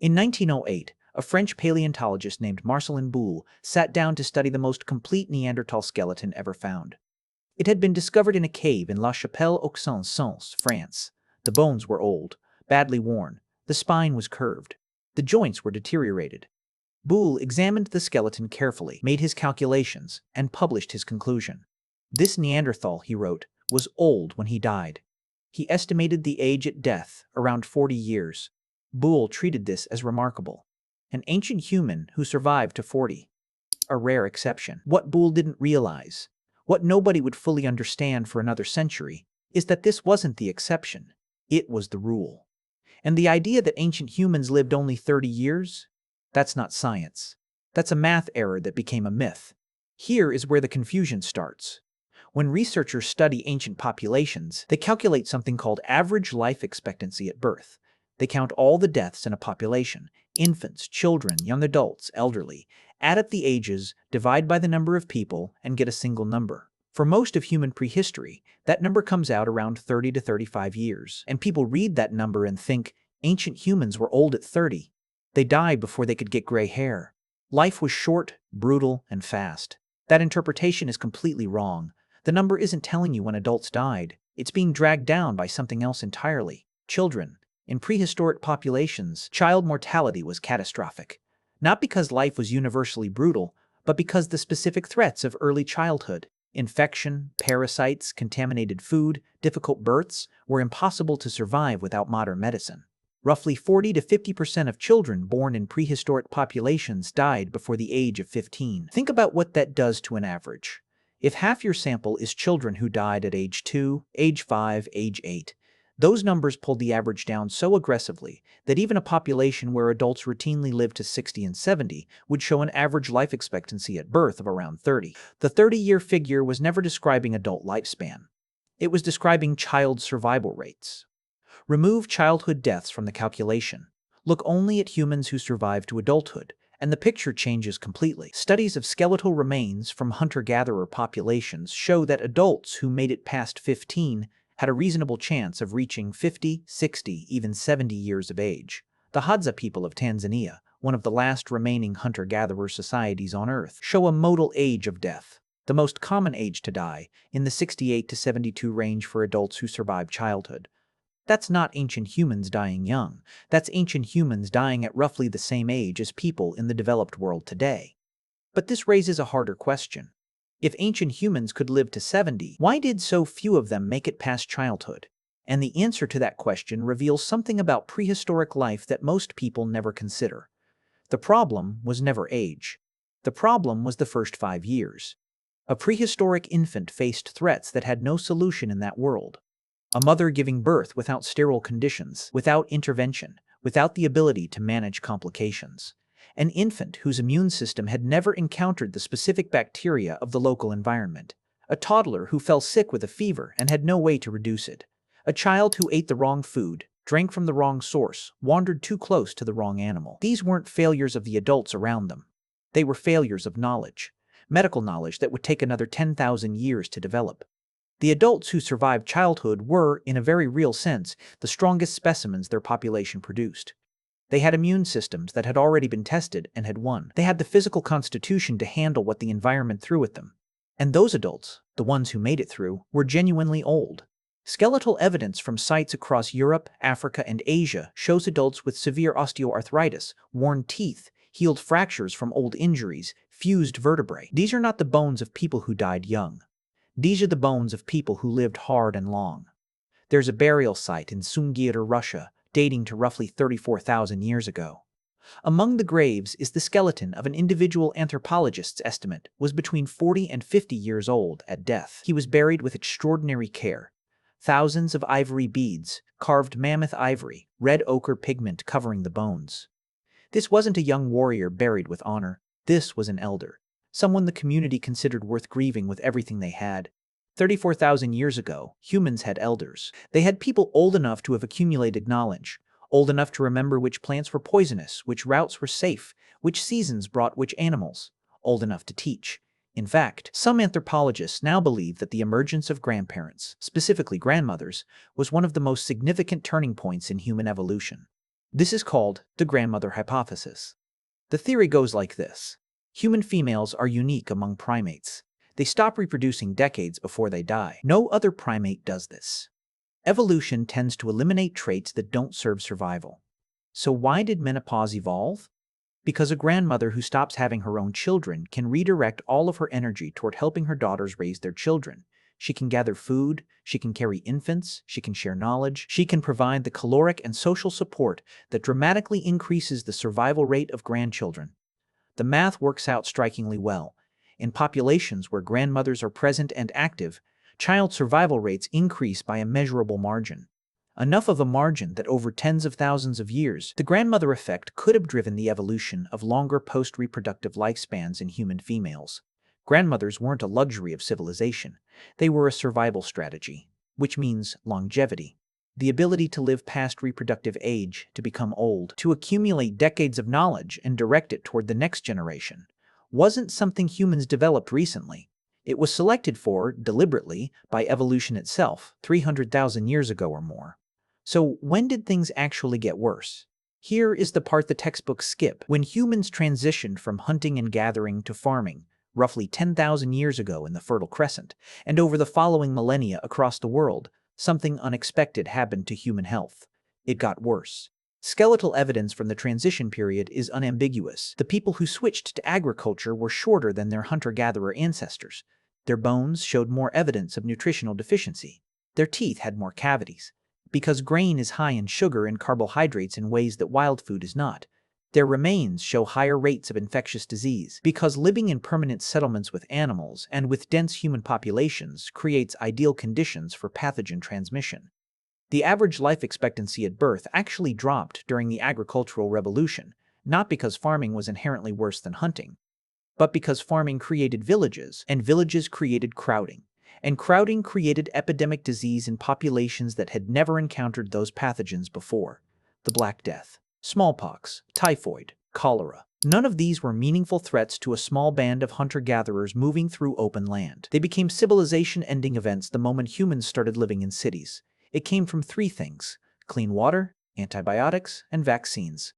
In 1908, a French paleontologist named Marcelin Boule sat down to study the most complete Neanderthal skeleton ever found. It had been discovered in a cave in La Chapelle-aux-Saints, France. The bones were old, badly worn, the spine was curved, the joints were deteriorated. Boule examined the skeleton carefully, made his calculations, and published his conclusion. This Neanderthal, he wrote, was old when he died. He estimated the age at death, around 40 years. Boule treated this as remarkable. An ancient human who survived to 40. A rare exception. What Boule didn't realize, what nobody would fully understand for another century, is that this wasn't the exception. It was the rule. And the idea that ancient humans lived only 30 years? That's not science. That's a math error that became a myth. Here is where the confusion starts. When researchers study ancient populations, they calculate something called average life expectancy at birth. They count all the deaths in a population: infants, children, young adults, elderly, add up the ages, divide by the number of people, and get a single number. For most of human prehistory, that number comes out around 30 to 35 years. And people read that number and think, ancient humans were old at 30. They died before they could get gray hair. Life was short, brutal, and fast. That interpretation is completely wrong. The number isn't telling you when adults died. It's being dragged down by something else entirely: children. In prehistoric populations, child mortality was catastrophic. Not because life was universally brutal, but because the specific threats of early childhood, infection, parasites, contaminated food, difficult births, were impossible to survive without modern medicine. Roughly 40 to 50% of children born in prehistoric populations died before the age of 15. Think about what that does to an average. If half your sample is children who died at age 2, age 5, age 8, those numbers pulled the average down so aggressively that even a population where adults routinely live to 60 and 70 would show an average life expectancy at birth of around 30. The 30-year figure was never describing adult lifespan. It was describing child survival rates. Remove childhood deaths from the calculation. Look only at humans who survive to adulthood, and the picture changes completely. Studies of skeletal remains from hunter-gatherer populations show that adults who made it past 15 had a reasonable chance of reaching 50, 60, even 70 years of age. The Hadza people of Tanzania, one of the last remaining hunter-gatherer societies on Earth, show a modal age of death, the most common age to die, in the 68 to 72 range for adults who survive childhood. That's not ancient humans dying young. That's ancient humans dying at roughly the same age as people in the developed world today. But this raises a harder question. If ancient humans could live to 70, why did so few of them make it past childhood? And the answer to that question reveals something about prehistoric life that most people never consider. The problem was never age. The problem was the first 5 years. A prehistoric infant faced threats that had no solution in that world. A mother giving birth without sterile conditions, without intervention, without the ability to manage complications. An infant whose immune system had never encountered the specific bacteria of the local environment. A toddler who fell sick with a fever and had no way to reduce it. A child who ate the wrong food, drank from the wrong source, wandered too close to the wrong animal. These weren't failures of the adults around them. They were failures of knowledge. Medical knowledge that would take another 10,000 years to develop. The adults who survived childhood were, in a very real sense, the strongest specimens their population produced. They had immune systems that had already been tested and had won. They had the physical constitution to handle what the environment threw at them. And those adults, the ones who made it through, were genuinely old. Skeletal evidence from sites across Europe, Africa, and Asia shows adults with severe osteoarthritis, worn teeth, healed fractures from old injuries, fused vertebrae. These are not the bones of people who died young. These are the bones of people who lived hard and long. There's a burial site in Sungir, Russia, dating to roughly 34,000 years ago. Among the graves is the skeleton of an individual anthropologist's estimate was between 40 and 50 years old at death. He was buried with extraordinary care. Thousands of ivory beads, carved mammoth ivory, red ochre pigment covering the bones. This wasn't a young warrior buried with honor. This was an elder. Someone the community considered worth grieving with everything they had. 34,000 years ago, humans had elders. They had people old enough to have accumulated knowledge, old enough to remember which plants were poisonous, which routes were safe, which seasons brought which animals, old enough to teach. In fact, some anthropologists now believe that the emergence of grandparents, specifically grandmothers, was one of the most significant turning points in human evolution. This is called the grandmother hypothesis. The theory goes like this. Human females are unique among primates. They stop reproducing decades before they die. No other primate does this. Evolution tends to eliminate traits that don't serve survival. So why did menopause evolve? Because a grandmother who stops having her own children can redirect all of her energy toward helping her daughters raise their children. She can gather food, she can carry infants, she can share knowledge, she can provide the caloric and social support that dramatically increases the survival rate of grandchildren. The math works out strikingly well. In populations where grandmothers are present and active, child survival rates increase by a measurable margin. Enough of a margin that over tens of thousands of years, the grandmother effect could have driven the evolution of longer post-reproductive lifespans in human females. Grandmothers weren't a luxury of civilization. They were a survival strategy, which means longevity. The ability to live past reproductive age, to become old, to accumulate decades of knowledge and direct it toward the next generation, wasn't something humans developed recently. It was selected for, deliberately, by evolution itself, 300,000 years ago or more. So when did things actually get worse? Here is the part the textbooks skip. When humans transitioned from hunting and gathering to farming, roughly 10,000 years ago in the Fertile Crescent, and over the following millennia across the world, something unexpected happened to human health. It got worse. Skeletal evidence from the transition period is unambiguous. The people who switched to agriculture were shorter than their hunter-gatherer ancestors. Their bones showed more evidence of nutritional deficiency. Their teeth had more cavities. Because grain is high in sugar and carbohydrates in ways that wild food is not. Their remains show higher rates of infectious disease. Because living in permanent settlements with animals and with dense human populations creates ideal conditions for pathogen transmission. The average life expectancy at birth actually dropped during the agricultural revolution, not because farming was inherently worse than hunting, but because farming created villages, and villages created crowding. And crowding created epidemic disease in populations that had never encountered those pathogens before. The Black Death, smallpox, typhoid, cholera. None of these were meaningful threats to a small band of hunter-gatherers moving through open land. They became civilization-ending events the moment humans started living in cities. It came from three things: clean water, antibiotics, and vaccines.